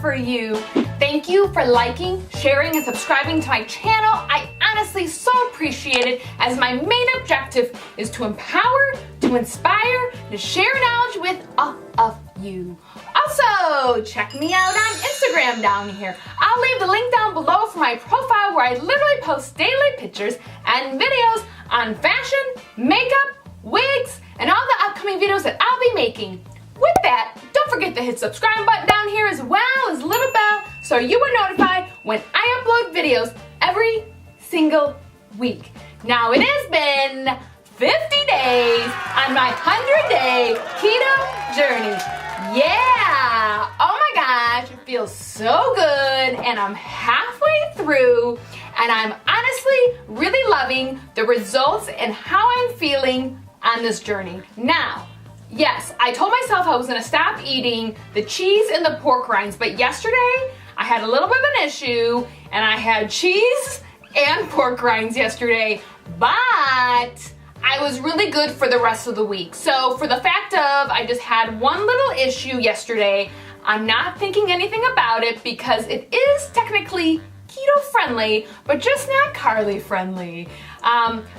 for you. Thank you for liking, sharing, and subscribing to my channel. I honestly so appreciate it, as my main objective is to empower, to inspire, to share knowledge with all of you. Also, check me out on Instagram down here. I'll leave the link down below for my profile, where I literally post daily pictures and videos on fashion, makeup, wigs, and all the upcoming videos that I'll be making. With that, don't forget to hit subscribe button down here, as well as the little bell, so you are notified when I upload videos every single week. Now, it has been 50 days on my 100-day keto journey. Yeah! Oh my gosh, it feels so good, and I'm halfway through, and I'm honestly really loving the results and how I'm feeling on this journey. Now, yes, I told myself I was gonna stop eating the cheese and the pork rinds, but yesterday I had a little bit of an issue, and I had cheese and pork rinds yesterday, but I was really good for the rest of the week. So for the fact of I just had one little issue yesterday, I'm not thinking anything about it, because it is technically keto friendly, but just not Carly friendly.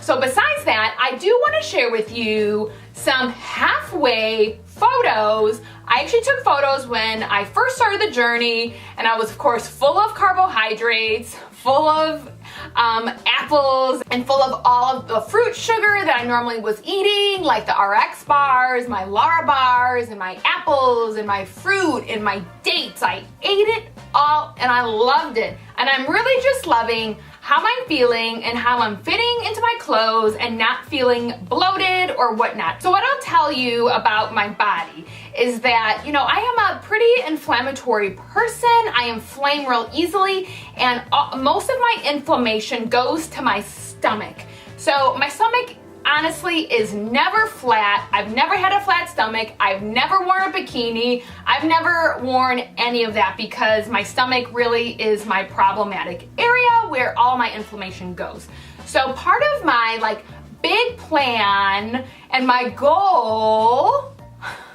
So besides that, I do want to share with you some halfway photos. I actually took photos when I first started the journey, and I was of course full of carbohydrates, full of apples, and full of all of the fruit sugar that I normally was eating, like the RX bars, my Lara bars, and my apples, and my fruit, and my dates. I ate it all, and I loved it. And I'm really just loving how I'm feeling and how I'm fitting into my clothes and not feeling bloated or whatnot. So what I'll tell you about my body is that, you know, I am a pretty inflammatory person. I inflame real easily, and most of my inflammation goes to my stomach. So my stomach honestly is never flat. I've never had a flat stomach. I've never worn a bikini. I've never worn any of that, because my stomach really is my problematic area where all my inflammation goes. So part of my big plan and my goal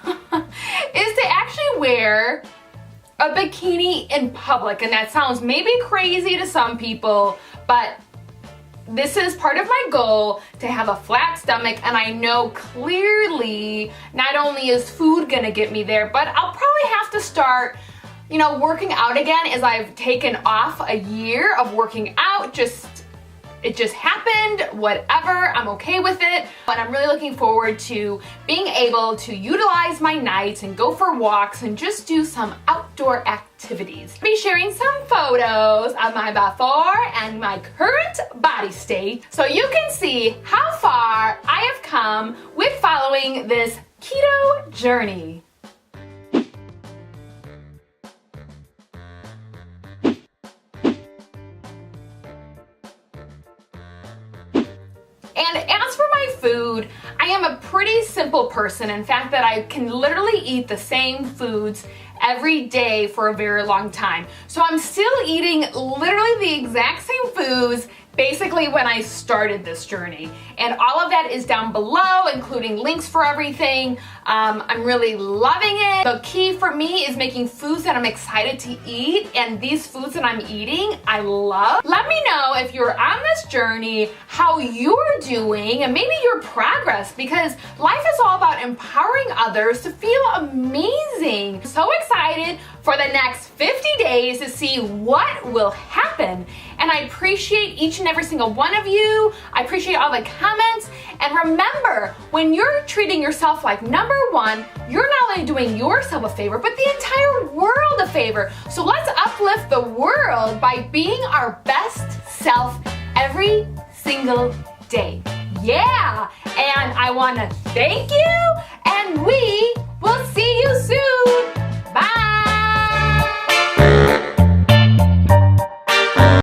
is to actually wear a bikini in public. And that sounds maybe crazy to some people, but this is part of my goal, to have a flat stomach. And I know clearly not only is food gonna get me there, but I'll probably have to start, you know, working out again, as I've taken off a year of working out. It just happened, whatever, I'm okay with it. But I'm really looking forward to being able to utilize my nights and go for walks and just do some outdoor activities. I'll be sharing some photos of my before and my current body state, so you can see how far I have come with following this keto journey. And as for my food, I am a pretty simple person. In fact, that I can literally eat the same foods every day for a very long time. So I'm still eating literally the exact same foods basically when I started this journey. And all of that is down below, including links for everything. I'm really loving it. The key for me is making foods that I'm excited to eat, and these foods that I'm eating, I love. Let me know if you're on this journey, how you're doing, and maybe your progress, because life is all about empowering others to feel amazing. So excited for the next 50 days to see what will happen. And I appreciate each and every single one of you. I appreciate all the comments. And remember, when you're treating yourself like number one, you're not only doing yourself a favor, but the entire world a favor. So let's uplift the world by being our best self every single day. Yeah, and I want to thank you, and we will see you soon.